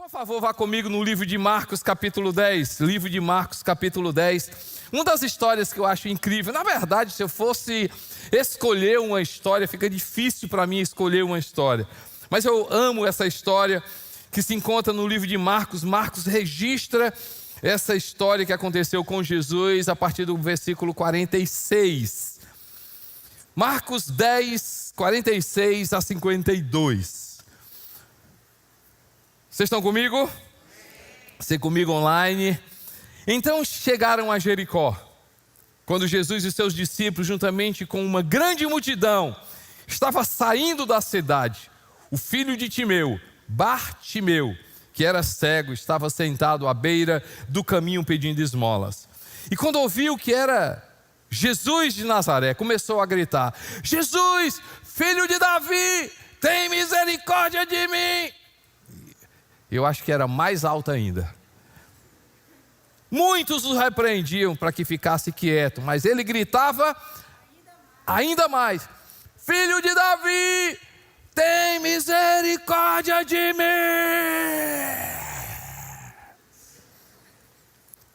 Por favor, vá comigo no livro de Marcos, capítulo 10. Livro de Marcos, capítulo 10. Uma das histórias que eu acho incrível. Na verdade, se eu fosse escolher uma história, fica difícil para mim escolher uma história. Mas eu amo essa história que se encontra no livro de Marcos. Marcos registra essa história que aconteceu com Jesus a partir do versículo 46. Marcos 10, 46 a 52. Vocês estão comigo? Você comigo online? Então chegaram a Jericó, quando Jesus e seus discípulos, juntamente com uma grande multidão, estava saindo da cidade. O filho de Timeu, Bartimeu, que era cego, estava sentado à beira do caminho pedindo esmolas. E quando ouviu que era Jesus de Nazaré, começou a gritar: Jesus, filho de Davi, tem misericórdia de mim. Eu acho que era mais alto ainda. Muitos o repreendiam para que ficasse quieto, mas ele gritava ainda mais: filho de Davi, tem misericórdia de mim.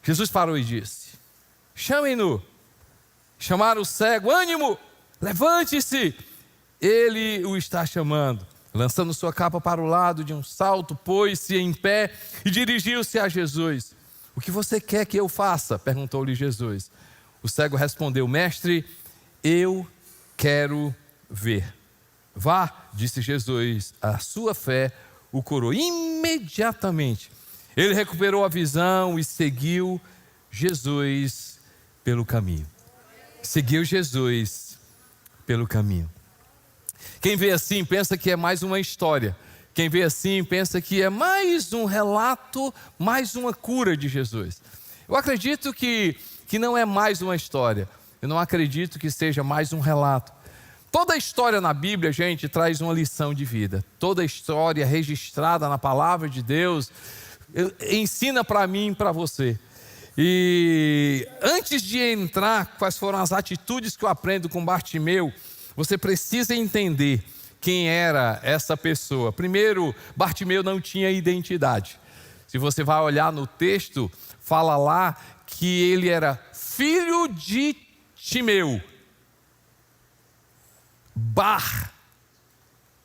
Jesus parou e disse: chamem-no. Chamaram o cego: ânimo, levante-se, ele o está chamando. Lançando sua capa para o lado, de um salto, pôs-se em pé e dirigiu-se a Jesus. O que você quer que eu faça? Perguntou-lhe Jesus. O cego respondeu: mestre, eu quero ver. Vá, disse Jesus, a sua fé o curou. Imediatamente ele recuperou a visão e seguiu Jesus pelo caminho. Seguiu Jesus pelo caminho. Quem vê assim pensa que é mais uma história. Quem vê assim pensa que é mais um relato, mais uma cura de Jesus. Eu acredito que não é mais uma história. Eu não acredito que seja mais um relato. Toda história na Bíblia, gente, traz uma lição de vida. Toda história registrada na palavra de Deus ensina para mim e para você. E antes de entrar, quais foram as atitudes que eu aprendo com Bartimeu, você precisa entender quem era essa pessoa. Primeiro, Bartimeu não tinha identidade. Se você vai olhar no texto, fala lá que ele era filho de Timeu. Bar,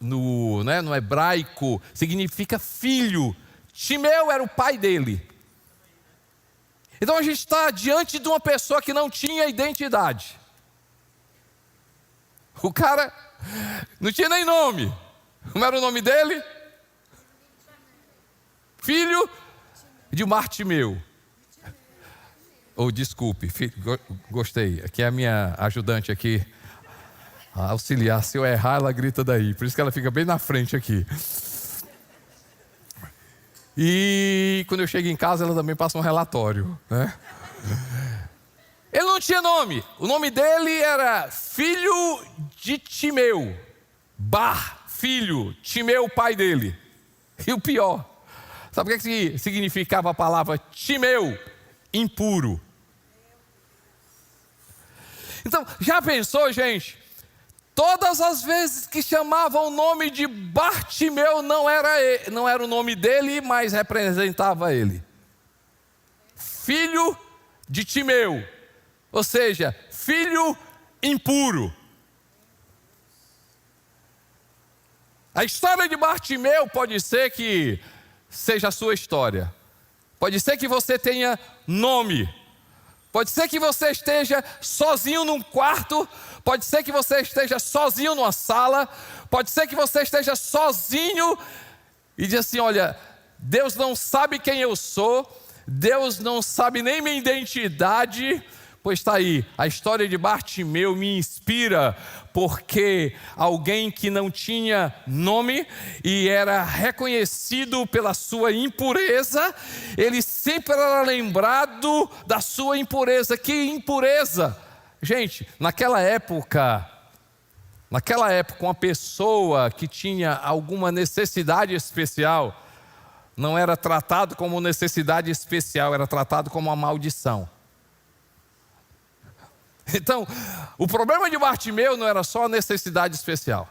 no hebraico, significa filho. Timeu era o pai dele. Então a gente está diante de uma pessoa que não tinha identidade. O cara não tinha nem nome. Como era o nome dele? Filho de Bartimeu. Desculpe, gostei. Aqui é a minha ajudante aqui, a auxiliar. Se eu errar, ela grita daí. Por isso que ela fica bem na frente aqui. E quando eu chego em casa, ela também passa um relatório, né? Ele não tinha nome. O nome dele era filho de Timeu. Filho. Timeu, pai dele. E o pior, sabe o que significava a palavra Timeu? Impuro. Então, já pensou, gente? Todas as vezes que chamavam o nome de Bartimeu, não era o nome dele, mas representava ele. Filho de Timeu. Ou seja, filho impuro. A história de Bartimeu pode ser que seja a sua história. Pode ser que você tenha nome. Pode ser que você esteja sozinho num quarto. Pode ser que você esteja sozinho numa sala. Pode ser que você esteja sozinho e diz assim: olha, Deus não sabe quem eu sou. Deus não sabe nem minha identidade. Pois está aí, a história de Bartimeu me inspira, porque alguém que não tinha nome e era reconhecido pela sua impureza, ele sempre era lembrado da sua impureza. Que impureza? Gente, naquela época, uma pessoa que tinha alguma necessidade especial, não era tratado como necessidade especial, era tratado como uma maldição. Então, o problema de Bartimeu não era só a necessidade especial.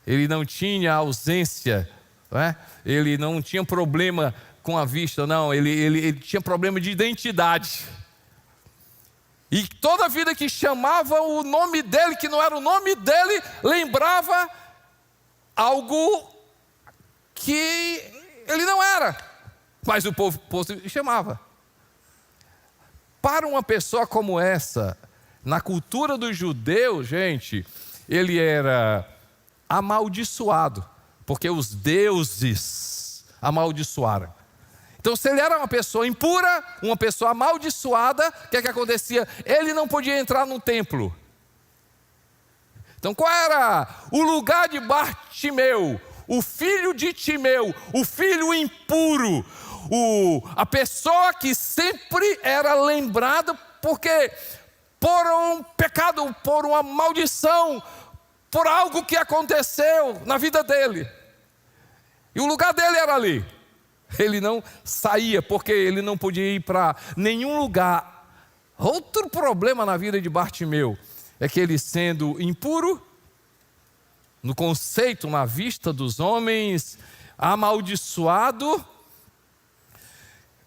Ele não tinha ausência não é? Ele não tinha problema com a vista, não, ele tinha problema de identidade. E toda vida que chamava o nome dele, que não era o nome dele, lembrava algo que ele não era, mas o povo chamava. Para uma pessoa como essa, na cultura dos judeus, gente, ele era amaldiçoado, porque os deuses amaldiçoaram. Então, se ele era uma pessoa impura, uma pessoa amaldiçoada, o que acontecia? Ele não podia entrar no templo. Então, qual era o lugar de Bartimeu? O filho de Timeu, o filho impuro, a pessoa que sempre era lembrada porque por um pecado, por uma maldição, por algo que aconteceu na vida dele. E o lugar dele era ali. Ele não saía porque ele não podia ir para nenhum lugar. Outro problema na vida de Bartimeu é que ele, sendo impuro, no conceito, na vista dos homens, amaldiçoado,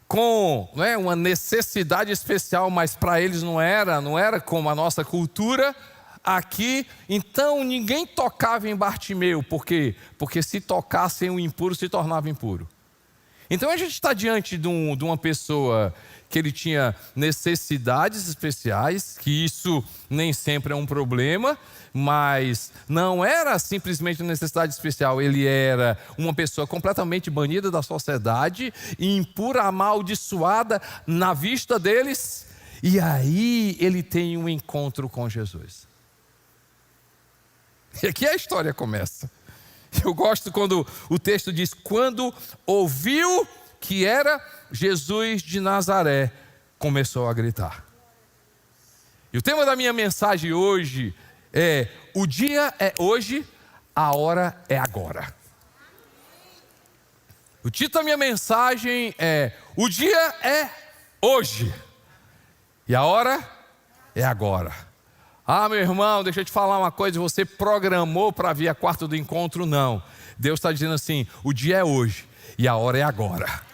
com uma necessidade especial, mas para eles não era como a nossa cultura aqui. Então ninguém tocava em Bartimeu, por quê? Porque se tocassem o impuro, se tornava impuro. Então a gente está diante de uma pessoa que ele tinha necessidades especiais, que isso nem sempre é um problema, mas não era simplesmente uma necessidade especial, ele era uma pessoa completamente banida da sociedade, impura, amaldiçoada na vista deles, e aí ele tem um encontro com Jesus. E aqui a história começa. Eu gosto quando o texto diz: quando ouviu que era Jesus de Nazaré, começou a gritar. E o tema da minha mensagem hoje é: o dia é hoje, a hora é agora. O título da minha mensagem é: o dia é hoje e a hora é agora. Ah, meu irmão, deixa eu te falar uma coisa, você programou para vir a quarta do encontro? Não. Deus está dizendo assim: o dia é hoje e a hora é agora.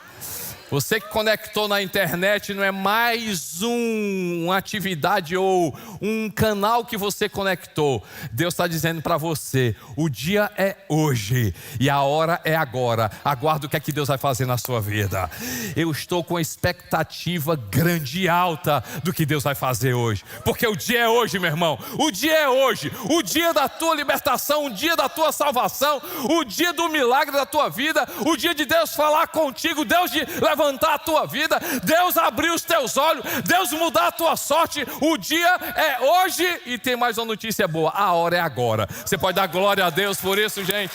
Você que conectou na internet não é mais uma atividade ou um canal que você conectou. Deus está dizendo para você: o dia é hoje e a hora é agora. Aguarde o que é que Deus vai fazer na sua vida. Eu estou com expectativa grande e alta do que Deus vai fazer hoje, porque o dia é hoje, meu irmão. O dia é hoje, o dia da tua libertação, o dia da tua salvação, o dia do milagre da tua vida, o dia de Deus falar contigo, Deus de levantar a tua vida, Deus abrir os teus olhos, Deus mudar a tua sorte. O dia é hoje. E tem mais uma notícia boa: a hora é agora. Você pode dar glória a Deus por isso, gente?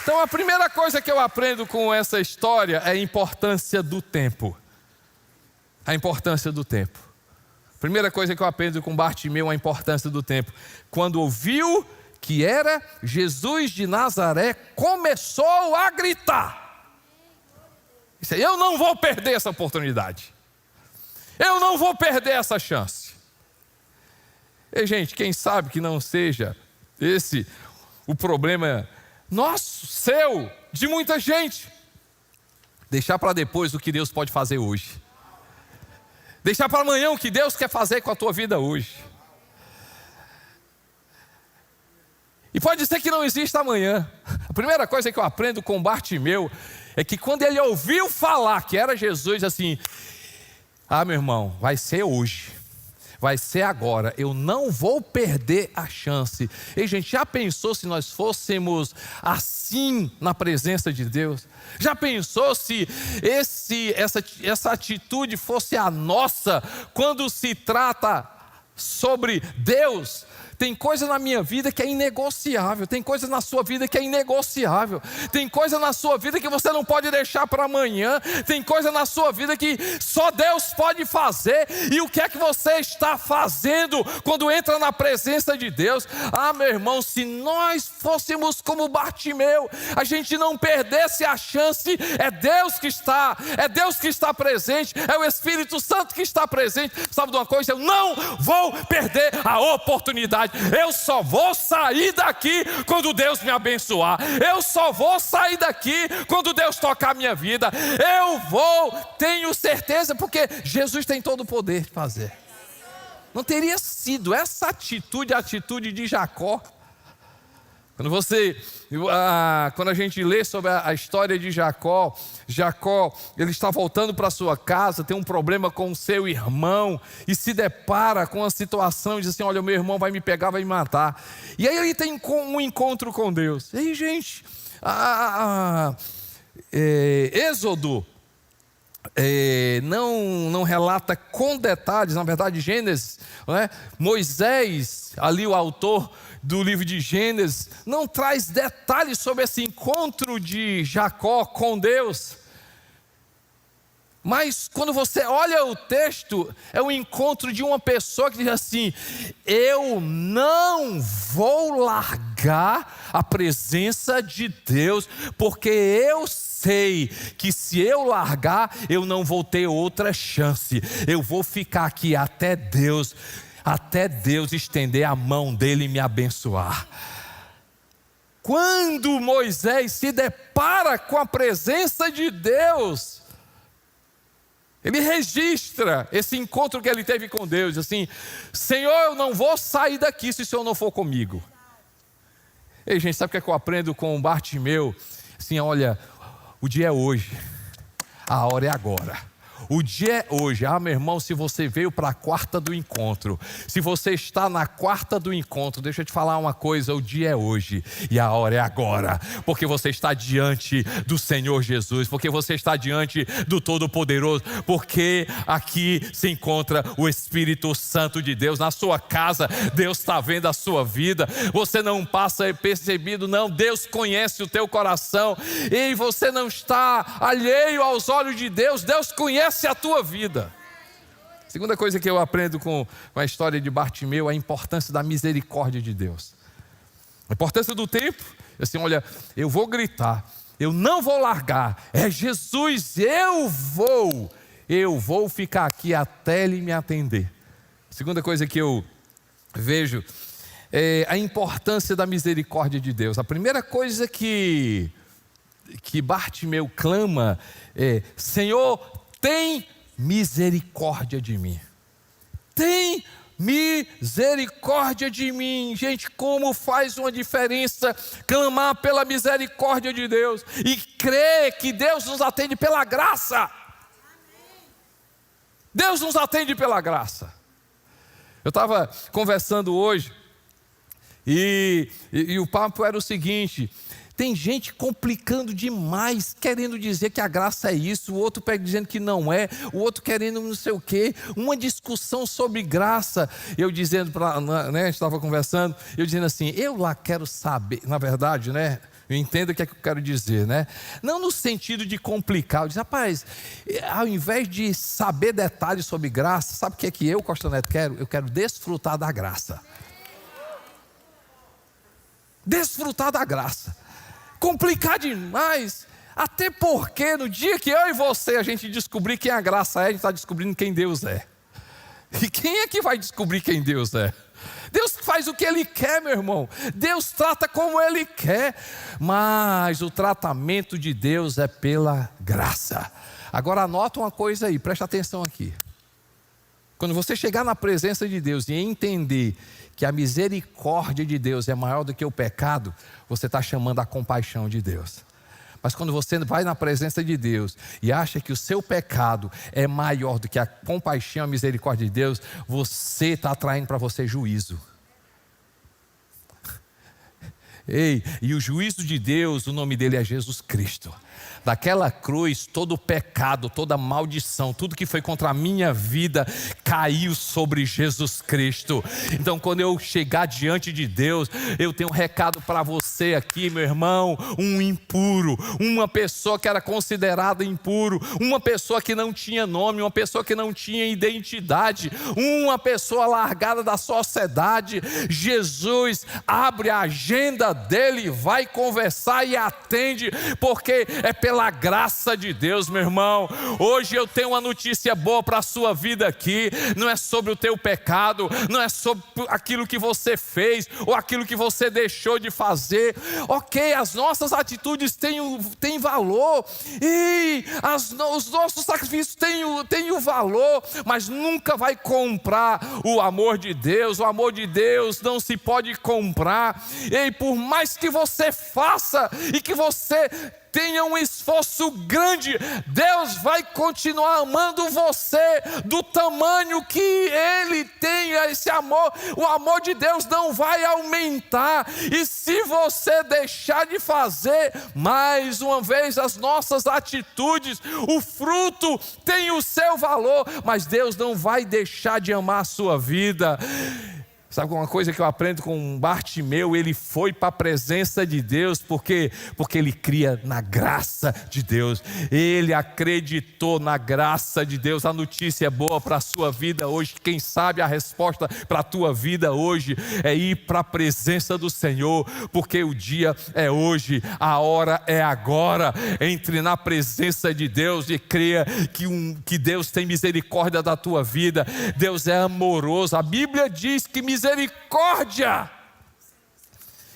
Então a primeira coisa que eu aprendo com essa história é a importância do tempo. A importância do tempo. A primeira coisa que eu aprendo com Bartimeu é a importância do tempo. Quando ouviu que era Jesus de Nazaré, começou a gritar. Eu não vou perder essa oportunidade. Eu não vou perder essa chance. E, gente, quem sabe que não seja esse o problema nosso, seu, de muita gente. Deixar para depois o que Deus pode fazer hoje. Deixar para amanhã o que Deus quer fazer com a tua vida hoje. E pode ser que não exista amanhã. A primeira coisa que eu aprendo com Bartimeu é que quando ele ouviu falar que era Jesus, assim: ah, meu irmão, vai ser hoje, vai ser agora, eu não vou perder a chance. E, gente, já pensou se nós fôssemos assim na presença de Deus? Já pensou se essa atitude fosse a nossa quando se trata sobre Deus? Tem coisa na minha vida que é inegociável. Tem coisa na sua vida que é inegociável. Tem coisa na sua vida que você não pode deixar para amanhã. Tem coisa na sua vida que só Deus pode fazer. E o que é que você está fazendo quando entra na presença de Deus? Ah, meu irmão, se nós fôssemos como Bartimeu, a gente não perdesse a chance. É Deus que está presente. É o Espírito Santo que está presente. Sabe de uma coisa? Eu não vou perder a oportunidade necessidade. Eu só vou sair daqui quando Deus me abençoar. Eu só vou sair daqui quando Deus tocar a minha vida. Tenho certeza, porque Jesus tem todo o poder de fazer. Não teria sido essa atitude, a atitude de Jacó. Quando a gente lê sobre a história de Jacó, ele está voltando para sua casa, tem um problema com o seu irmão e se depara com a situação e diz assim: olha, meu irmão vai me pegar, vai me matar. E aí ele tem um encontro com Deus. E aí, gente, Êxodo não relata com detalhes, na verdade Gênesis, não é? Moisés, ali o autor do livro de Gênesis, não traz detalhes sobre esse encontro de Jacó com Deus. Mas quando você olha o texto, é um encontro de uma pessoa que diz assim: eu não vou largar a presença de Deus, porque eu sei que se eu largar, eu não vou ter outra chance. Eu vou ficar aqui até Deus estender a mão dele e me abençoar. Quando Moisés se depara com a presença de Deus, ele registra esse encontro que ele teve com Deus, assim: Senhor, eu não vou sair daqui se o Senhor não for comigo. Ei, gente, sabe o que eu aprendo com o Bartimeu? Assim, olha, o dia é hoje, a hora é agora. O dia é hoje. Meu irmão, se você veio para a quarta do encontro, se você está na quarta do encontro, deixa eu te falar uma coisa: o dia é hoje e a hora é agora, porque você está diante do Senhor Jesus, porque você está diante do Todo-Poderoso, porque aqui se encontra o Espírito Santo de Deus. Na sua casa, Deus está vendo a sua vida, você não passa percebido, não. Deus conhece o teu coração e você não está alheio aos olhos de Deus. Deus conhece a tua vida. Segunda coisa que eu aprendo com a história de Bartimeu: a importância da misericórdia de Deus, a importância do tempo. Assim, olha, eu vou gritar, eu não vou largar, é Jesus, eu vou ficar aqui até Ele me atender. Segunda coisa que eu vejo é a importância da misericórdia de Deus. A primeira coisa que Bartimeu clama é: Senhor, tem misericórdia de mim. Tem misericórdia de mim. Gente, como faz uma diferença clamar pela misericórdia de Deus e crer que Deus nos atende pela graça. Deus nos atende pela graça. Eu estava conversando hoje e o papo era o seguinte: tem gente complicando demais, querendo dizer que a graça é isso, o outro dizendo que não é, o outro querendo não sei o quê, uma discussão sobre graça. Eu dizendo, a gente estava conversando, eu dizendo assim: eu lá quero saber, na verdade, né? Eu entendo o que é que eu quero dizer, né? Não no sentido de complicar. Eu disse: rapaz, ao invés de saber detalhes sobre graça, sabe o que é que eu, Costa Neto, quero? Eu quero desfrutar da graça. Desfrutar da graça. Complicar demais, até porque no dia que eu e você a gente descobrir quem a graça é, a gente está descobrindo quem Deus é. E quem é que vai descobrir quem Deus é? Deus faz o que Ele quer, meu irmão. Deus trata como Ele quer, mas o tratamento de Deus é pela graça. Agora anota uma coisa aí, presta atenção aqui. Quando você chegar na presença de Deus e entender que a misericórdia de Deus é maior do que o pecado, você está chamando a compaixão de Deus. Mas quando você vai na presença de Deus e acha que o seu pecado é maior do que a compaixão e a misericórdia de Deus, você está atraindo para você juízo. Ei, e o juízo de Deus, o nome dele é Jesus Cristo. Daquela cruz, todo o pecado, toda maldição, tudo que foi contra a minha vida, caiu sobre Jesus Cristo. Então, quando eu chegar diante de Deus, eu tenho um recado para você aqui, meu irmão: um impuro, uma pessoa que era considerada impuro, uma pessoa que não tinha nome, uma pessoa que não tinha identidade, uma pessoa largada da sociedade. Jesus abre a agenda dele, vai conversar e atende, porque é pela graça de Deus, meu irmão. Hoje eu tenho uma notícia boa para a sua vida aqui. Não é sobre o teu pecado, não é sobre aquilo que você fez ou aquilo que você deixou de fazer. Ok, as nossas atitudes têm valor e os nossos sacrifícios têm o valor, mas nunca vai comprar o amor de Deus. O amor de Deus não se pode comprar. E por mais que você faça e que você tenha um esforço grande, Deus vai continuar amando você do tamanho que Ele tem esse amor. O amor de Deus não vai aumentar. E se você deixar de fazer, mais uma vez, as nossas atitudes, o fruto tem o seu valor, mas Deus não vai deixar de amar a sua vida. Sabe uma coisa que eu aprendo com Bartimeu? Ele foi para a presença de Deus porque ele cria na graça de Deus. Ele acreditou na graça de Deus. A notícia é boa para a sua vida hoje. Quem sabe a resposta para a tua vida hoje é ir para a presença do Senhor, porque o dia é hoje, a hora é agora. Entre na presença de Deus e creia que Deus tem misericórdia da tua vida. Deus é amoroso. A Bíblia diz que misericórdia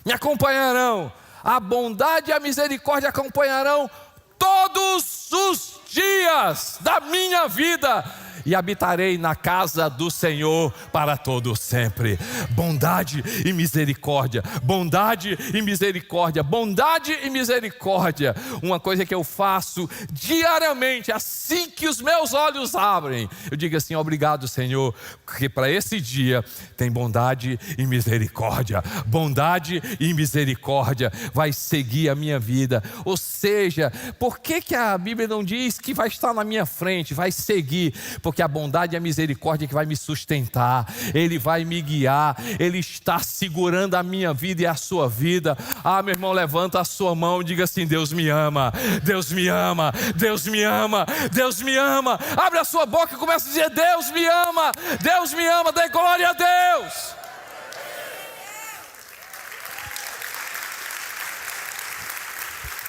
me acompanharão, a bondade e a misericórdia acompanharão todos os dias da minha vida, e habitarei na casa do Senhor para todo sempre. Bondade e misericórdia, bondade e misericórdia, bondade e misericórdia. Uma coisa que eu faço diariamente, assim que os meus olhos abrem, eu digo assim: obrigado, Senhor, porque para esse dia tem bondade e misericórdia. Bondade e misericórdia vai seguir a minha vida. Ou seja, por que a Bíblia não diz que vai estar na minha frente? Vai seguir, porque a bondade e a misericórdia que vai me sustentar, Ele vai me guiar, Ele está segurando a minha vida e a sua vida. Ah, meu irmão, levanta a sua mão e diga assim: Deus me ama, Deus me ama, Deus me ama, Deus me ama. Abre a sua boca e começa a dizer: Deus me ama, Deus me ama, dê glória a Deus.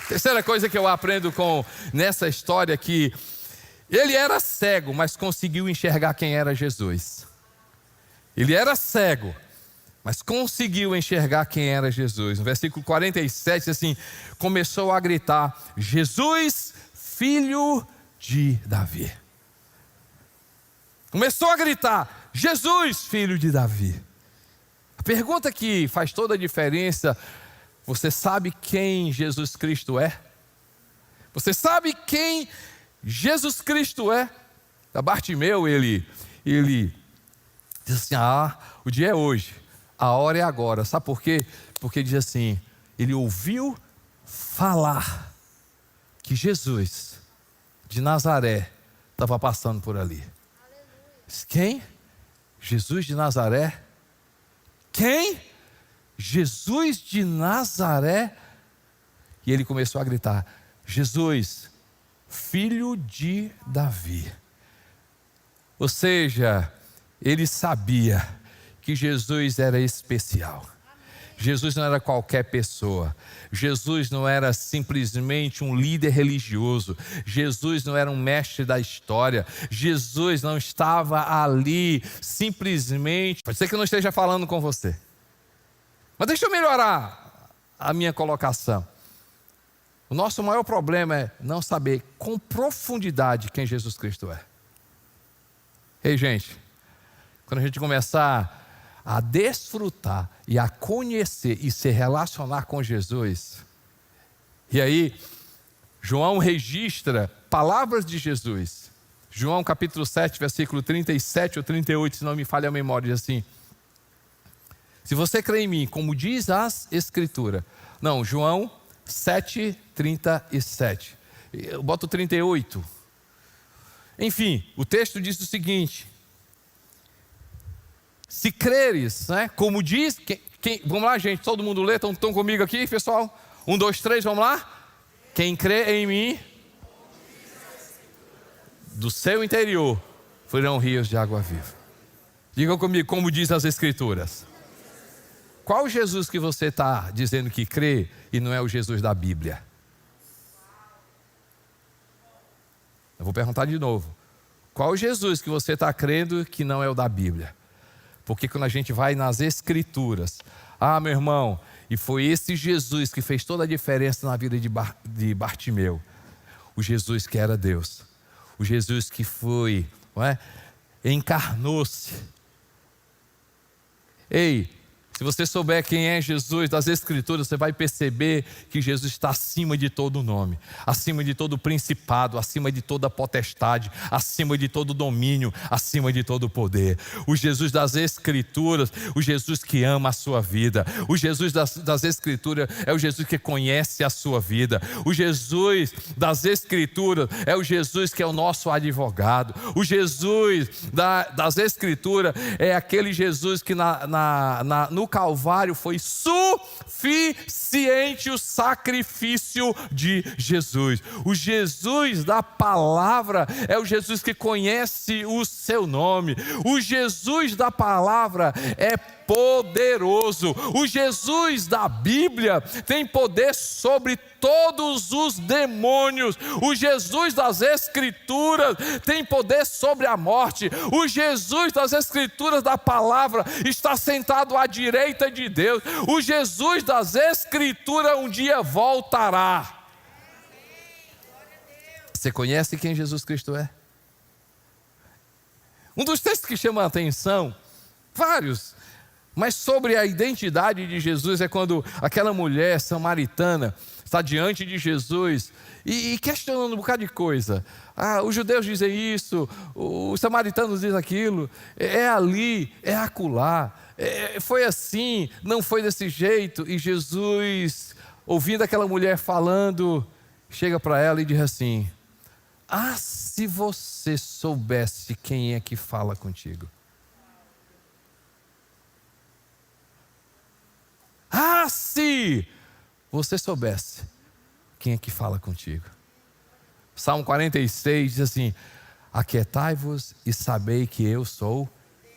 Terceira coisa que eu aprendo nessa história, que ele era cego, mas conseguiu enxergar quem era Jesus. Ele era cego, mas conseguiu enxergar quem era Jesus. No versículo 47, assim, começou a gritar: Jesus, filho de Davi. Começou a gritar: Jesus, filho de Davi. A pergunta que faz toda a diferença: você sabe quem Jesus Cristo é? Você sabe quem Jesus Cristo é? Bartimeu, ele diz assim: o dia é hoje, a hora é agora. Sabe por quê? Porque diz assim: ele ouviu falar que Jesus de Nazaré estava passando por ali. Quem? Jesus de Nazaré? Quem? Jesus de Nazaré. E ele começou a gritar: Jesus, filho de Davi. Ou seja, ele sabia que Jesus era especial. Jesus não era qualquer pessoa. Jesus não era simplesmente um líder religioso. Jesus não era um mestre da história. Jesus não estava ali simplesmente. Pode ser que eu não esteja falando com você, mas deixa eu melhorar a minha colocação. O nosso maior problema é não saber com profundidade quem Jesus Cristo é. Ei, gente, quando a gente começar a desfrutar e a conhecer e se relacionar com Jesus, e aí João registra palavras de Jesus. João capítulo 7, versículo 37 ou 38, se não me falha a memória, diz assim: se você crê em mim, como diz as Escrituras. Não, João 7:37. Eu boto 38. Enfim, o texto diz o seguinte: se creres, né, como diz, vamos lá, gente, todo mundo lê, estão comigo aqui, pessoal? 1, 2, 3, vamos lá? Quem crê em mim, do seu interior fluirão rios de água viva. Digam comigo, como diz as Escrituras. Qual Jesus que você está dizendo que crê e não é o Jesus da Bíblia? Eu vou perguntar de novo. Qual Jesus que você está crendo que não é o da Bíblia? Porque quando a gente vai nas Escrituras, meu irmão, e foi esse Jesus que fez toda a diferença na vida de Bartimeu. O Jesus que era Deus. O Jesus que foi, não é? Encarnou-se. Ei, se você souber quem é Jesus das Escrituras, você vai perceber que Jesus está acima de todo nome, acima de todo principado, acima de toda potestade, acima de todo domínio, acima de todo poder. O Jesus das Escrituras, o Jesus que ama a sua vida. O Jesus das Escrituras é o Jesus que conhece a sua vida. O Jesus das Escrituras é o Jesus que é o nosso advogado. O Jesus das Escrituras é aquele Jesus que no Calvário foi suficiente o sacrifício de Jesus. O Jesus da palavra é o Jesus que conhece o seu nome. O Jesus da palavra é poderoso. O Jesus da Bíblia tem poder sobre todos os demônios. O Jesus das Escrituras tem poder sobre a morte. O Jesus das Escrituras da palavra está sentado à direita de Deus. O Jesus das Escrituras um dia voltará. Você conhece quem Jesus Cristo é? Um dos textos que chama a atenção, vários, mas sobre a identidade de Jesus é quando aquela mulher samaritana está diante de Jesus e questionando um bocado de coisa. Os judeus dizem isso, os samaritanos dizem aquilo, é ali, é acolá, foi assim, não foi desse jeito. E Jesus, ouvindo aquela mulher falando, chega para ela e diz assim: se você soubesse quem é que fala contigo. Se você soubesse quem é que fala contigo. Salmo 46 diz assim: aquietai-vos e sabei que eu sou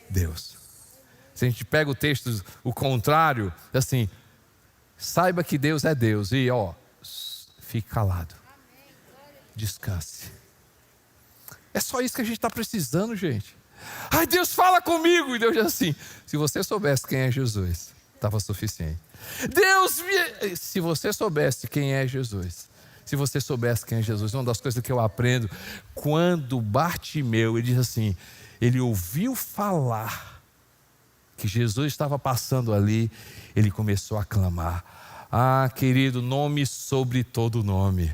Deus. Se a gente pega o texto, o contrário, assim: saiba que Deus é Deus e fique calado, descanse. É só isso que a gente está precisando, gente. Deus fala comigo, e Deus diz assim: se você soubesse quem é Jesus, estava suficiente. Se você soubesse quem é Jesus, se você soubesse quem é Jesus, uma das coisas que eu aprendo, quando Bartimeu, ele diz assim, ele ouviu falar que Jesus estava passando ali, ele começou a clamar: querido, nome sobre todo nome.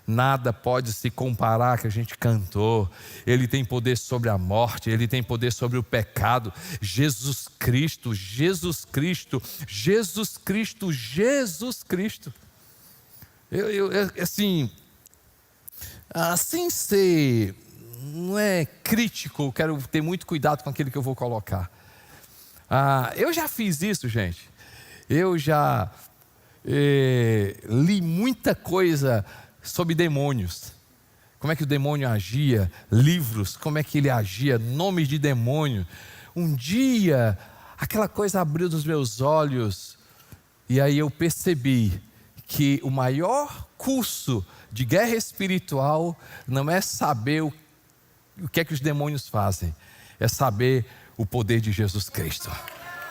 Nada pode se comparar que a gente cantou. Ele tem poder sobre a morte, Ele tem poder sobre o pecado. Jesus Cristo, Jesus Cristo, Jesus Cristo, Jesus Cristo. Sem ser, não é crítico, quero ter muito cuidado com aquilo que eu vou colocar. Eu já fiz isso, gente. Eu já li muita coisa sobre demônios, como é que o demônio agia, livros, como é que ele agia, nomes de demônio. Um dia, aquela coisa abriu os meus olhos, e aí eu percebi que o maior curso de guerra espiritual não é saber o que é que os demônios fazem, é saber o poder de Jesus Cristo.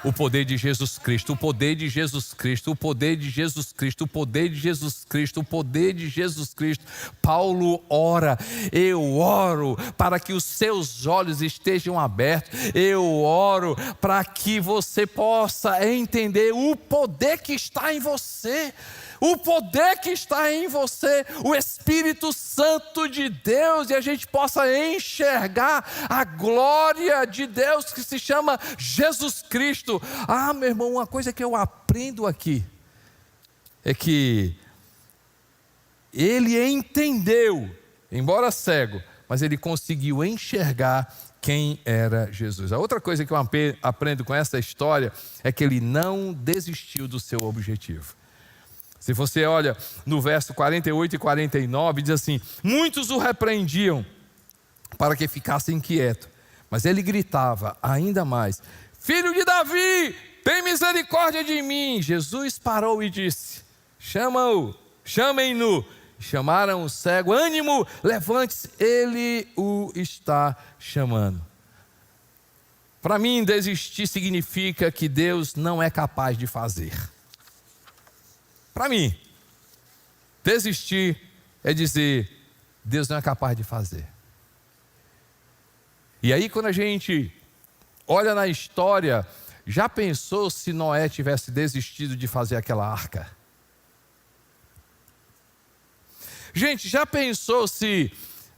O poder de Jesus Cristo, o poder de Jesus Cristo, o poder de Jesus Cristo, o poder de Jesus Cristo, o poder de Jesus Cristo. Paulo ora, eu oro para que os seus olhos estejam abertos, eu oro para que você possa entender o poder que está em você. O poder que está em você, o Espírito Santo de Deus, e a gente possa enxergar a glória de Deus que se chama Jesus Cristo. Meu irmão, uma coisa que eu aprendo aqui é que ele entendeu, embora cego, mas ele conseguiu enxergar quem era Jesus. A outra coisa que eu aprendo com essa história é que ele não desistiu do seu objetivo. Se você olha no verso 48 e 49, diz assim: muitos o repreendiam para que ficasse inquieto, mas ele gritava ainda mais: filho de Davi, tem misericórdia de mim. Jesus parou e disse: chama-o, chamem-no. Chamaram o cego: ânimo, levante-se, ele o está chamando. Para mim, desistir significa que Deus não é capaz de fazer. Para mim, desistir é dizer: Deus não é capaz de fazer. E aí, quando a gente olha na história, já pensou se Noé tivesse desistido de fazer aquela arca? Gente, já pensou se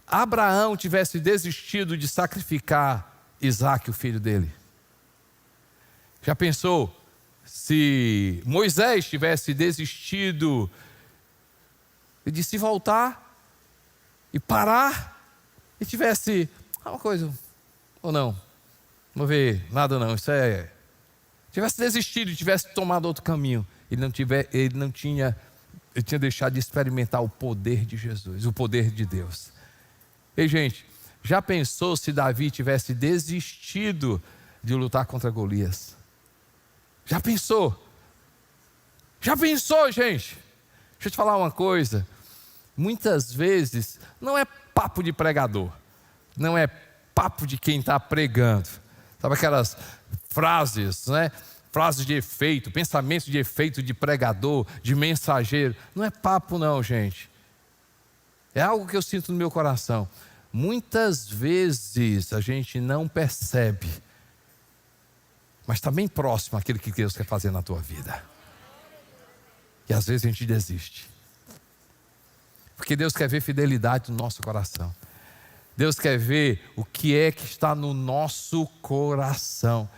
Abraão tivesse desistido de sacrificar Isaque, o filho dele? Já pensou se Moisés tivesse desistido de se voltar e parar e tivesse uma coisa, ou não, não vou ver nada não, isso é, tivesse desistido e tivesse tomado outro caminho, ele tinha deixado de experimentar o poder de Jesus, o poder de Deus. Ei, gente, já pensou se Davi tivesse desistido de lutar contra Golias? Já pensou? Já pensou, gente? Deixa eu te falar uma coisa. Muitas vezes não é papo de pregador, não é papo de quem está pregando. Sabe aquelas frases, né? Frases de efeito, pensamentos de efeito de pregador, de mensageiro. Não é papo não, gente. É algo que eu sinto no meu coração. Muitas vezes a gente não percebe, mas está bem próximo àquilo que Deus quer fazer na tua vida. E às vezes a gente desiste. Porque Deus quer ver fidelidade no nosso coração. Deus quer ver o que é que está no nosso coração.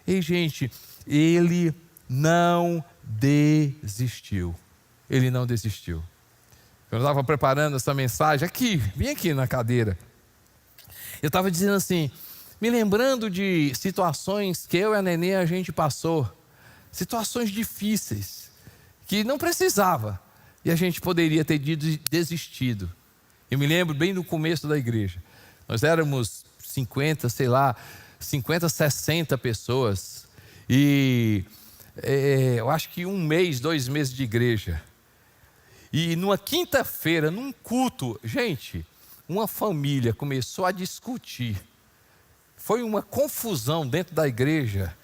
E, gente, Ele não desistiu. Ele não desistiu. Eu estava preparando essa mensagem aqui, vim aqui na cadeira. Eu estava dizendo assim, me lembrando de situações que eu e a Nenê a gente passou. Situações difíceis, que não precisava. E a gente poderia ter desistido. Eu me lembro bem no começo da igreja. Nós éramos 50, 60 pessoas. E eu acho que 1 mês, 2 meses de igreja. E numa quinta-feira, num culto, gente, uma família começou a discutir. Foi uma confusão dentro da igreja.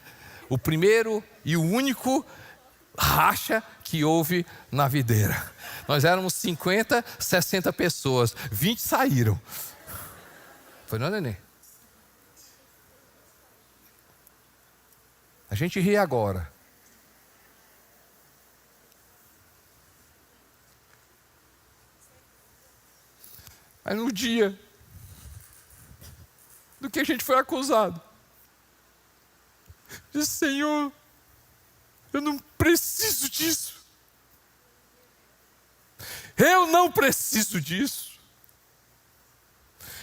O primeiro e o único racha que houve na videira. Nós éramos 50, 60 pessoas. 20 saíram. Foi, não, Nenê? A gente ri agora. Mas no dia do que a gente foi acusado, disse: Senhor, eu não preciso disso. Eu não preciso disso.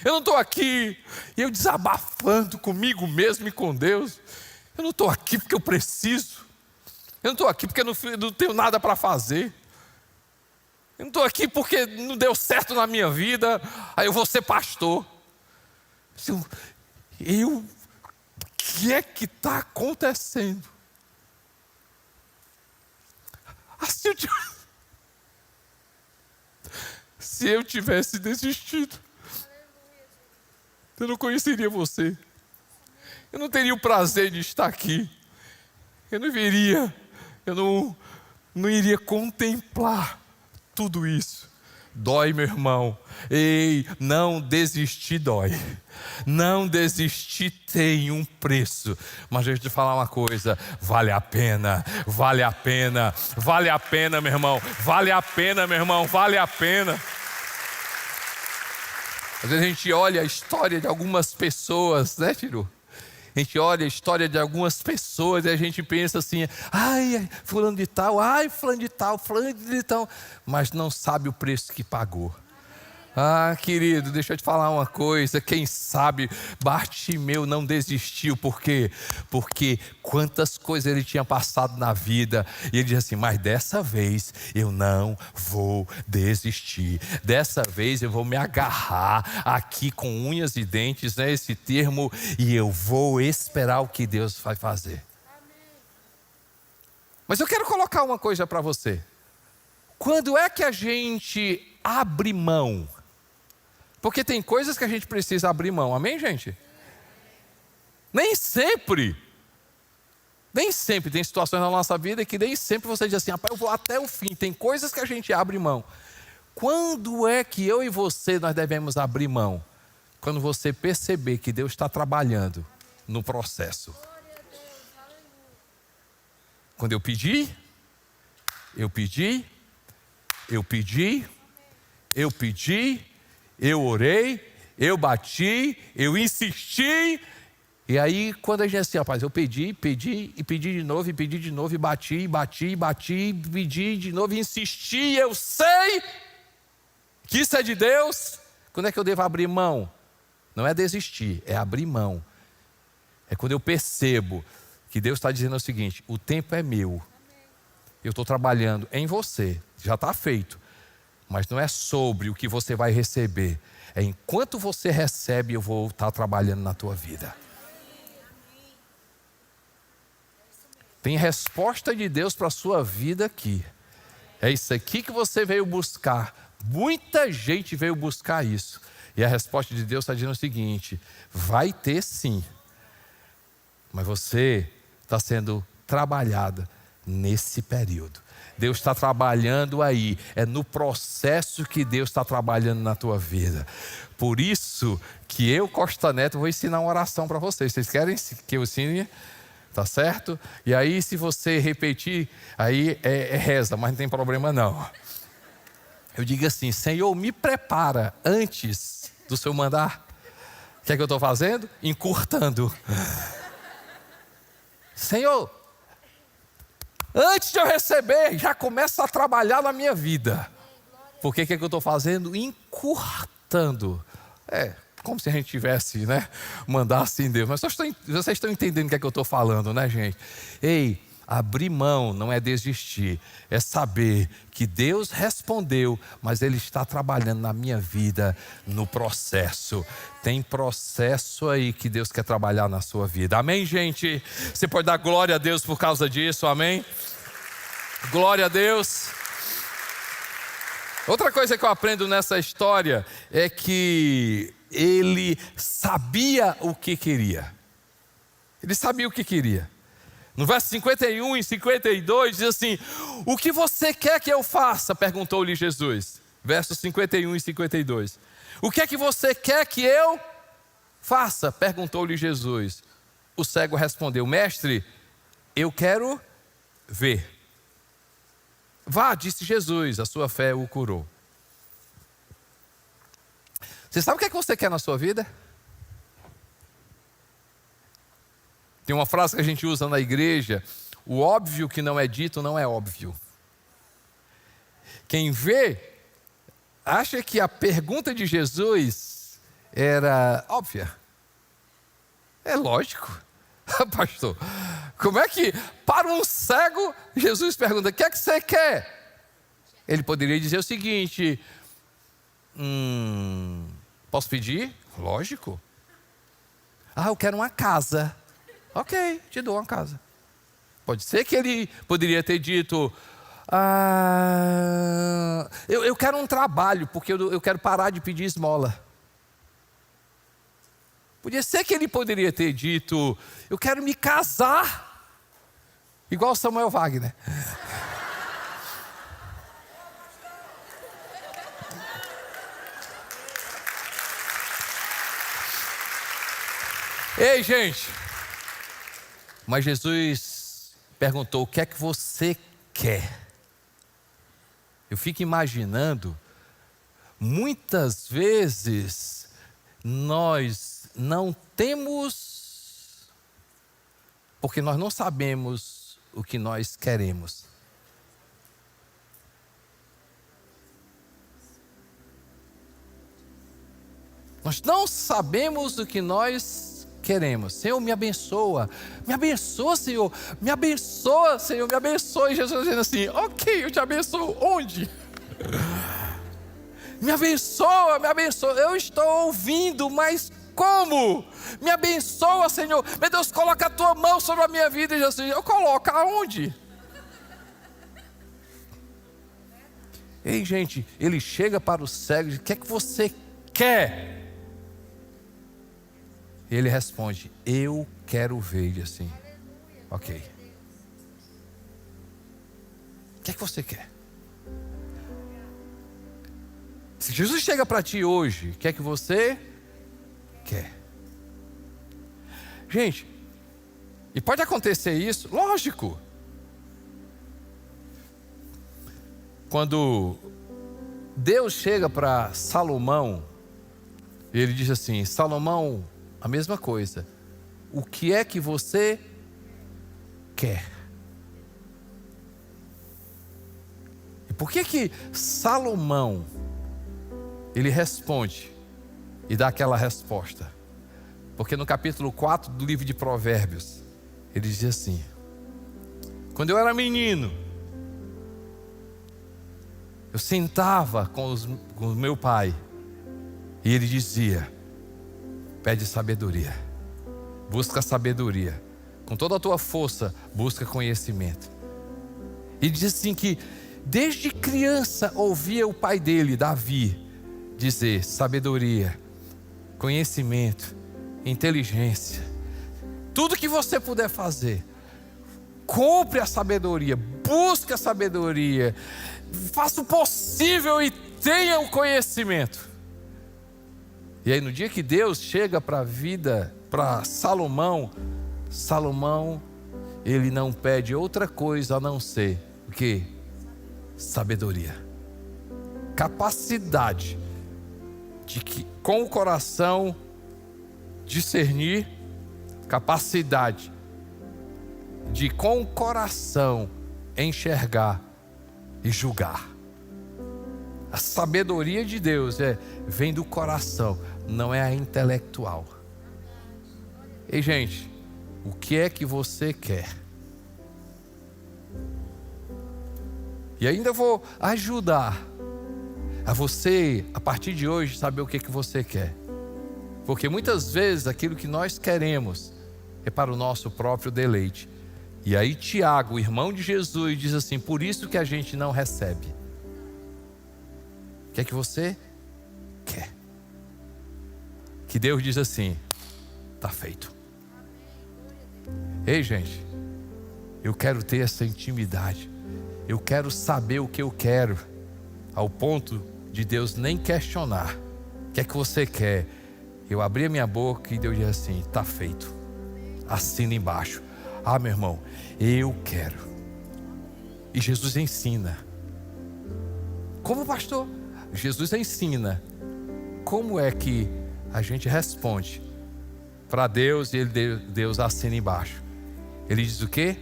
Eu não estou aqui, eu desabafando comigo mesmo e com Deus. Eu não estou aqui porque eu preciso. Eu não estou aqui porque eu não tenho nada para fazer. Eu não estou aqui porque não deu certo na minha vida, aí eu vou ser pastor. O que é que está acontecendo? Assim, se eu tivesse desistido, eu não conheceria você. Eu não teria o prazer de estar aqui. Eu não iria contemplar tudo isso. Dói, meu irmão. Ei, não desistir dói. Não desistir tem um preço. Mas deixa eu te falar uma coisa: vale a pena, vale a pena, vale a pena, meu irmão. Vale a pena, meu irmão, vale a pena. Às vezes a gente olha a história de algumas pessoas, né, Tiru? A gente olha a história de algumas pessoas e a gente pensa assim: ai, fulano de tal, ai, fulano de tal, mas não sabe o preço que pagou. Ah, querido, deixa eu te falar uma coisa. Quem sabe Bartimeu não desistiu. Por quê? Porque quantas coisas ele tinha passado na vida. E ele diz assim: mas dessa vez eu não vou desistir. Dessa vez eu vou me agarrar aqui com unhas e dentes, né, esse termo, e eu vou esperar o que Deus vai fazer. Mas eu quero colocar uma coisa para você. Quando é que a gente abre mão? Porque tem coisas que a gente precisa abrir mão, amém, gente? Nem sempre tem situações na nossa vida que nem sempre você diz assim, rapaz, eu vou até o fim. Tem coisas que a gente abre mão. Quando é que eu e você nós devemos abrir mão? Quando você perceber que Deus está trabalhando no processo. Quando eu orei, eu bati, eu insisti. E aí, quando a gente diz assim, rapaz, eu pedi de novo, e bati, pedi de novo, e insisti, eu sei que isso é de Deus. Quando é que eu devo abrir mão? Não é desistir, é abrir mão. É quando eu percebo que Deus está dizendo o seguinte, o tempo é meu. Eu estou trabalhando em você, já está feito. Mas não é sobre o que você vai receber. É enquanto você recebe, eu vou estar trabalhando na tua vida. Tem resposta de Deus para a sua vida aqui. É isso aqui que você veio buscar. Muita gente veio buscar isso. E a resposta de Deus está dizendo o seguinte, vai ter sim. Mas você está sendo trabalhada nesse período. Deus está trabalhando aí. É no processo que Deus está trabalhando na tua vida. Por isso que eu, Costa Neto, vou ensinar uma oração para vocês. Vocês querem que eu ensine? Tá certo? E aí, se você repetir, aí é reza, mas não tem problema não. Eu digo assim, Senhor, me prepara antes do Senhor mandar. O que é que eu estou fazendo? Encurtando. Senhor, antes de eu receber, já começa a trabalhar na minha vida. Por que é que eu estou fazendo? Encurtando. Como se a gente tivesse, mandasse em Deus. Mas vocês estão entendendo o que é que eu estou falando, né, gente? Ei, abrir mão não é desistir. É saber que Deus respondeu, mas Ele está trabalhando na minha vida, no processo. Tem processo aí que Deus quer trabalhar na sua vida. Amém, gente? Você pode dar glória a Deus por causa disso, amém? Glória a Deus. Outra coisa que eu aprendo nessa história é que ele sabia o que queria. Ele sabia o que queria. No verso 51 e 52 diz assim, o que você quer que eu faça? Perguntou-lhe Jesus. Versos 51 e 52. O que é que você quer que eu faça? Perguntou-lhe Jesus. O cego respondeu, mestre, eu quero ver. Vá, disse Jesus, a sua fé o curou. Você sabe o que é que você quer na sua vida? Tem uma frase que a gente usa na igreja, o óbvio que não é dito não é óbvio. Quem vê, acha que a pergunta de Jesus era óbvia. É lógico. Pastor, como é que para um cego, Jesus pergunta, o que é que você quer? Ele poderia dizer o seguinte, posso pedir? Lógico. Eu quero uma casa. Ok, te dou uma casa. Pode ser que ele poderia ter dito, eu quero um trabalho, porque eu quero parar de pedir esmola. Podia ser que ele poderia ter dito, eu quero me casar, igual Samuel Wagner. Ei, gente. Mas Jesus perguntou, o que é que você quer? Eu fico imaginando, muitas vezes nós não temos, porque nós não sabemos o que nós queremos. Nós não sabemos o que nós queremos. Senhor, me abençoa, Senhor, me abençoa, Senhor, me abençoa. E Jesus dizendo assim, ok, eu te abençoo, onde? Me abençoa, eu estou ouvindo, mas como? Me abençoa, Senhor, meu Deus, coloca a tua mão sobre a minha vida. E Jesus, eu coloco aonde? Ei, gente, ele chega para o cego e diz: o que é que você quer? E ele responde: eu quero ver. Ele assim: ok. O que é que você quer? Se Jesus chega para ti hoje, o que é que você quer? Gente, e pode acontecer isso, lógico. Quando Deus chega para Salomão, ele diz assim: Salomão, a mesma coisa. O que é que você quer? E por que Salomão, ele responde e dá aquela resposta? Porque no capítulo 4 do livro de Provérbios, ele diz assim: quando eu era menino, eu sentava com o meu pai e ele dizia: pede sabedoria, busca sabedoria, com toda a tua força busca conhecimento. E diz assim que desde criança ouvia o pai dele, Davi, dizer: sabedoria, conhecimento, inteligência, tudo que você puder fazer, compre a sabedoria, busque a sabedoria, faça o possível e tenha o conhecimento. E aí no dia que Deus chega para a vida, para Salomão, ele não pede outra coisa a não ser o quê? Sabedoria, capacidade de que com o coração discernir, capacidade de com o coração enxergar e julgar. A sabedoria de Deus vem do coração, não é a intelectual. Ei, gente, o que é que você quer? E ainda vou ajudar a você, a partir de hoje, saber o que é que você quer. Porque muitas vezes aquilo que nós queremos é para o nosso próprio deleite. E aí Tiago, irmão de Jesus, diz assim: por isso que a gente não recebe. O que é que você quer? Que Deus diz assim: está feito. Ei, gente, eu quero ter essa intimidade. Eu quero saber o que eu quero, ao ponto de Deus nem questionar. O que é que você quer? Eu abri a minha boca e Deus diz assim: está feito. Assina embaixo. Ah, meu irmão, eu quero. E Jesus ensina. Como pastor? Jesus ensina como é que a gente responde para Deus e Deus assina embaixo. Ele diz o quê?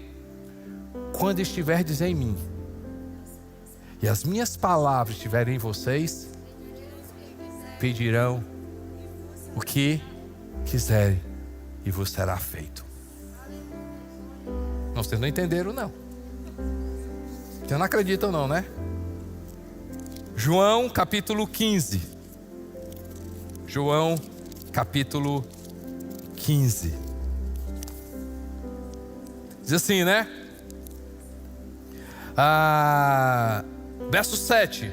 Quando estiverdes em mim e as minhas palavras estiverem em vocês, pedirão o que quiserem e vos será feito. Não, vocês não entenderam, não. Vocês não acreditam, não, né? João capítulo 15. João capítulo 15. Diz assim, né? Verso 7.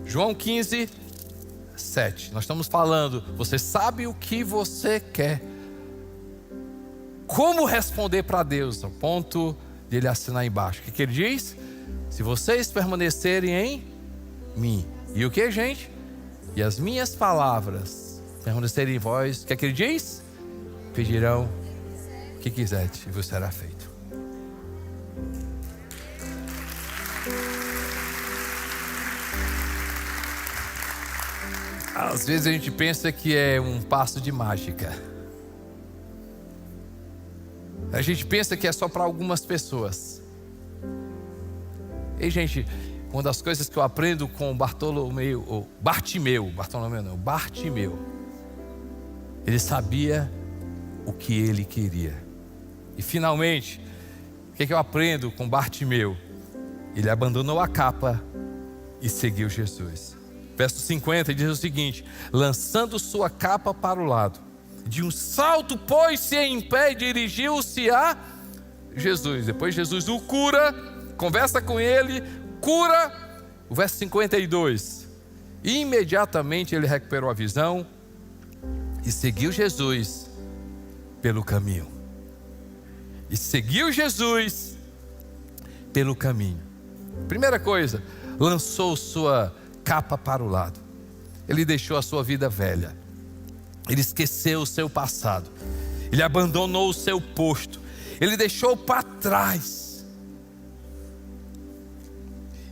João 15, 7. Nós estamos falando: você sabe o que você quer. Como responder para Deus? Ao ponto de ele assinar embaixo. O que ele diz? Se vocês permanecerem em mim. E o que, gente? E as minhas palavras permanecerem em vós. O que ele diz? Pedirão o que quiserdes e vos será feito. Às vezes a gente pensa que é um passo de mágica. A gente pensa que é só para algumas pessoas. E, gente, uma das coisas que eu aprendo com Bartimeu, ele sabia o que ele queria. E finalmente, o que eu aprendo com Bartimeu? Ele abandonou a capa e seguiu Jesus. Verso 50 diz o seguinte: lançando sua capa para o lado, de um salto pôs-se em pé e dirigiu-se a Jesus. Depois Jesus o cura, conversa com ele, cura O verso 52. Imediatamente ele recuperou a visão e seguiu Jesus pelo caminho. E seguiu Jesus pelo caminho. Primeira coisa, lançou sua capa para o lado. Ele deixou a sua vida velha. Ele esqueceu o seu passado. Ele abandonou o seu posto. Ele deixou para trás.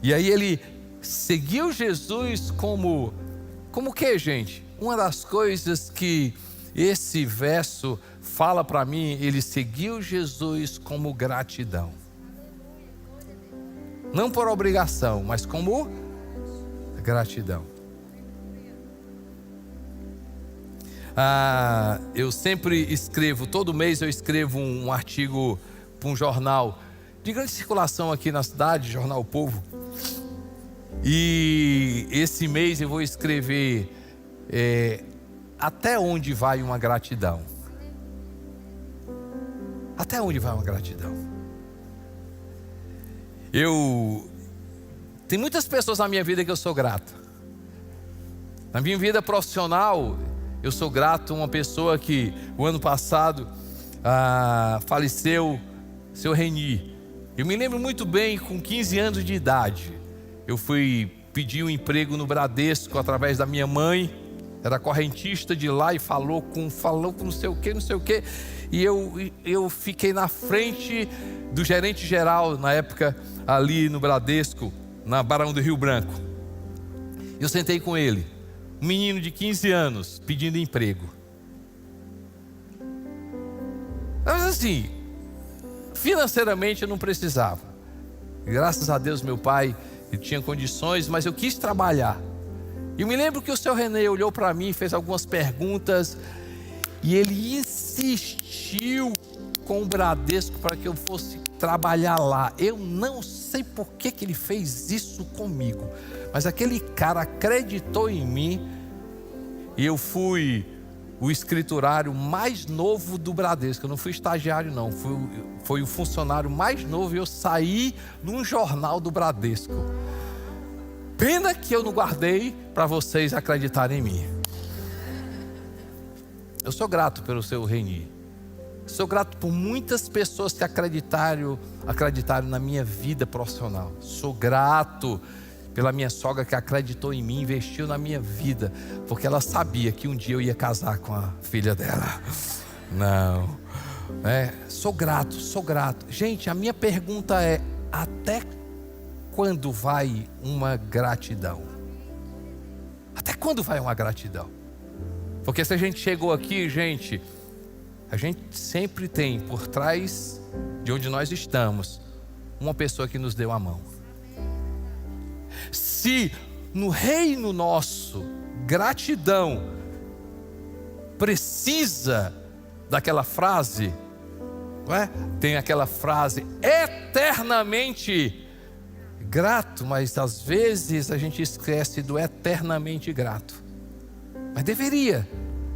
E aí ele seguiu Jesus como o que, gente? Uma das coisas que esse verso fala para mim, ele seguiu Jesus como gratidão. Não por obrigação, mas como gratidão. Eu sempre escrevo, todo mês eu escrevo um artigo para um jornal de grande circulação aqui na cidade, Jornal O Povo. E esse mês eu vou escrever até onde vai uma gratidão. Até onde vai uma gratidão? Tem muitas pessoas na minha vida que eu sou grato. Na minha vida profissional, eu sou grato a uma pessoa que o ano passado faleceu, seu Reni. Eu me lembro muito bem, com 15 anos de idade, eu fui pedir um emprego no Bradesco através da minha mãe. Era correntista de lá e falou com não sei o que. E eu fiquei na frente do gerente geral, na época, ali no Bradesco, na Barão do Rio Branco. Eu sentei com ele, um menino de 15 anos, pedindo emprego. Mas assim, financeiramente eu não precisava. Graças a Deus meu pai, ele tinha condições, mas eu quis trabalhar. E eu me lembro que o seu René olhou para mim, fez algumas perguntas, e ele insistiu com o Bradesco para que eu fosse trabalhar lá. Eu não sei por que ele fez isso comigo, mas aquele cara acreditou em mim, e eu fui o escriturário mais novo do Bradesco. Eu não fui estagiário não, foi o funcionário mais novo, e eu saí num jornal do Bradesco. Pena que eu não guardei para vocês acreditarem em mim. Eu sou grato pelo seu Reni. Sou grato por muitas pessoas que acreditaram na minha vida profissional. Sou grato pela minha sogra que acreditou em mim, investiu na minha vida, porque ela sabia que um dia eu ia casar com a filha dela. Não, sou grato. Gente, a minha pergunta é: até quando vai uma gratidão? Até quando vai uma gratidão? Porque se a gente chegou aqui, gente, a gente sempre tem por trás de onde nós estamos uma pessoa que nos deu a mão. Se no reino nosso gratidão precisa daquela frase, não é? Tem aquela frase eternamente grato, mas às vezes a gente esquece do eternamente grato. Mas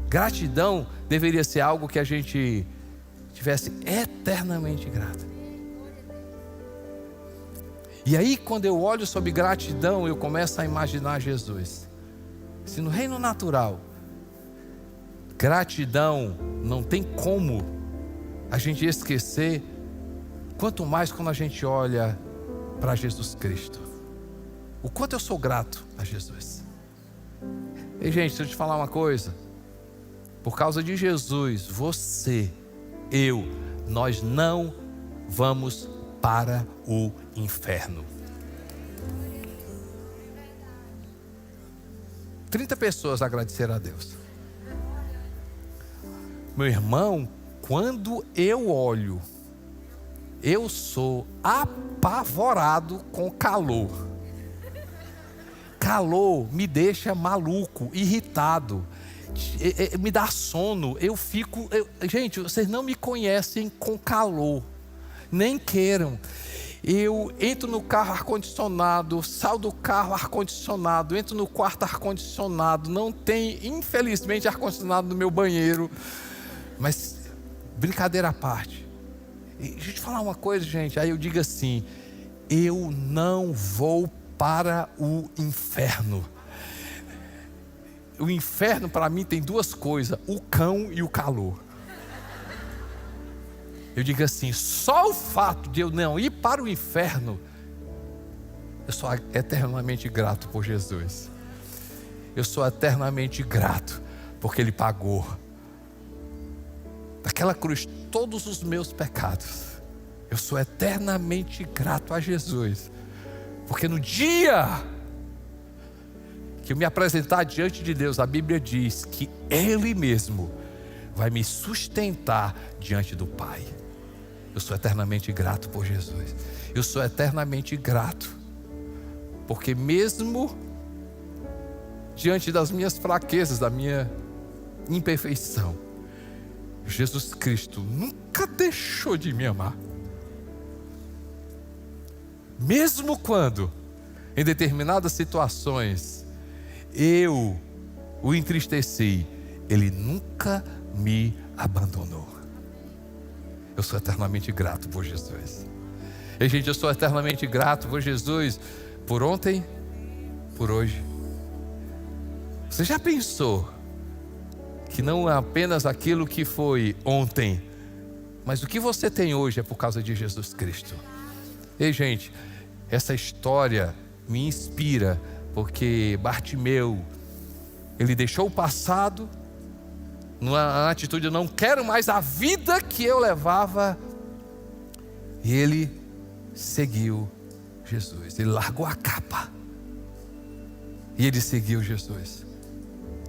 gratidão deveria ser algo que a gente tivesse eternamente grato. E aí, quando eu olho sobre gratidão, eu começo a imaginar Jesus. Se no reino natural, gratidão não tem como a gente esquecer, quanto mais quando a gente olha para Jesus Cristo. O quanto eu sou grato a Jesus. E gente, deixa eu te falar uma coisa. Por causa de Jesus, você, nós não vamos para o inferno. 30 pessoas agradeceram a Deus. Meu irmão, quando eu olho, eu sou apavorado com calor. Calor me deixa maluco, irritado, me dá sono. Gente, vocês não me conhecem com calor, nem queiram. Eu entro no carro ar-condicionado, saio do carro ar-condicionado, entro no quarto ar-condicionado. Não tem, infelizmente, ar-condicionado no meu banheiro. Mas, brincadeira à parte, deixa eu te falar uma coisa, gente. Aí eu digo assim: eu não vou para o inferno. O inferno para mim tem duas coisas: o cão e o calor. Eu digo assim, só o fato de eu não ir para o inferno, eu sou eternamente grato por Jesus. Eu sou eternamente grato porque Ele pagou naquela cruz todos os meus pecados. Eu sou eternamente grato a Jesus, porque no dia que eu me apresentar diante de Deus, a Bíblia diz que Ele mesmo vai me sustentar diante do Pai. Eu sou eternamente grato por Jesus. Eu sou eternamente grato, porque mesmo diante das minhas fraquezas, da minha imperfeição, Jesus Cristo nunca deixou de me amar. Mesmo quando, em determinadas situações, eu o entristeci, Ele nunca me abandonou. Eu sou eternamente grato por Jesus. E gente, eu sou eternamente grato por Jesus, por ontem, por hoje. Você já pensou que não é apenas aquilo que foi ontem, mas o que você tem hoje é por causa de Jesus Cristo? Ei, gente, essa história me inspira, porque Bartimeu, ele deixou o passado numa atitude: eu não quero mais a vida que eu levava, e ele seguiu Jesus. Ele largou a capa e ele seguiu Jesus.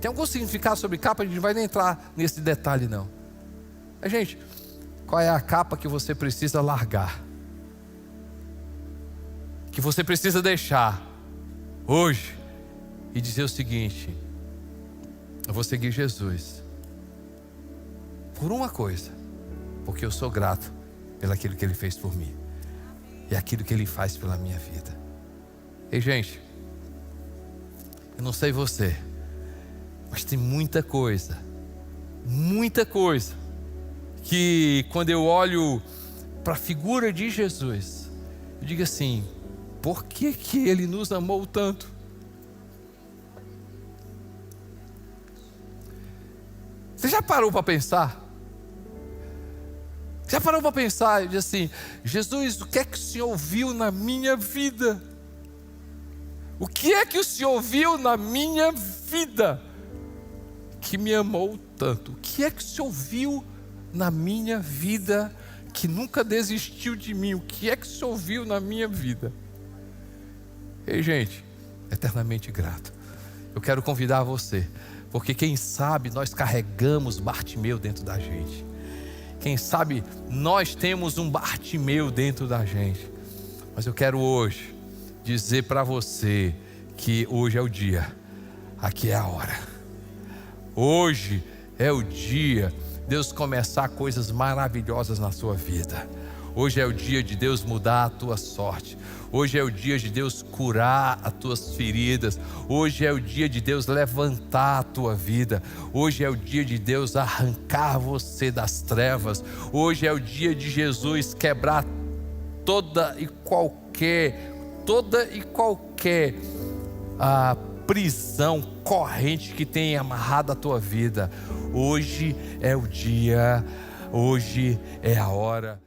Tem algum significado sobre capa, a gente não vai nem entrar nesse detalhe não. Mas, gente, qual é a capa que você precisa largar, que você precisa deixar hoje e dizer o seguinte: eu vou seguir Jesus por uma coisa, porque eu sou grato pelaquilo que Ele fez por mim e aquilo que Ele faz pela minha vida. E, gente, eu não sei você, mas tem muita coisa que quando eu olho para a figura de Jesus, eu digo assim: por que que Ele nos amou tanto? Você já parou para pensar? Já parou para pensar e diz assim: Jesus, o que é que o Senhor viu na minha vida? O que é que o Senhor viu na minha vida que me amou tanto? O que é que o Senhor viu na minha vida que nunca desistiu de mim? O que é que o Senhor viu na minha vida? Ei, gente, eternamente grato. Eu quero convidar você, porque quem sabe nós carregamos Bartimeu dentro da gente. Quem sabe nós temos um Bartimeu dentro da gente. Mas eu quero hoje dizer para você que hoje é o dia, aqui é a hora. Hoje é o dia de Deus começar coisas maravilhosas na sua vida. Hoje é o dia de Deus mudar a tua sorte. Hoje é o dia de Deus curar as tuas feridas. Hoje é o dia de Deus levantar a tua vida. Hoje é o dia de Deus arrancar você das trevas. Hoje é o dia de Jesus quebrar toda e qualquer prisão, corrente que tenha amarrado a tua vida. Hoje é o dia, hoje é a hora.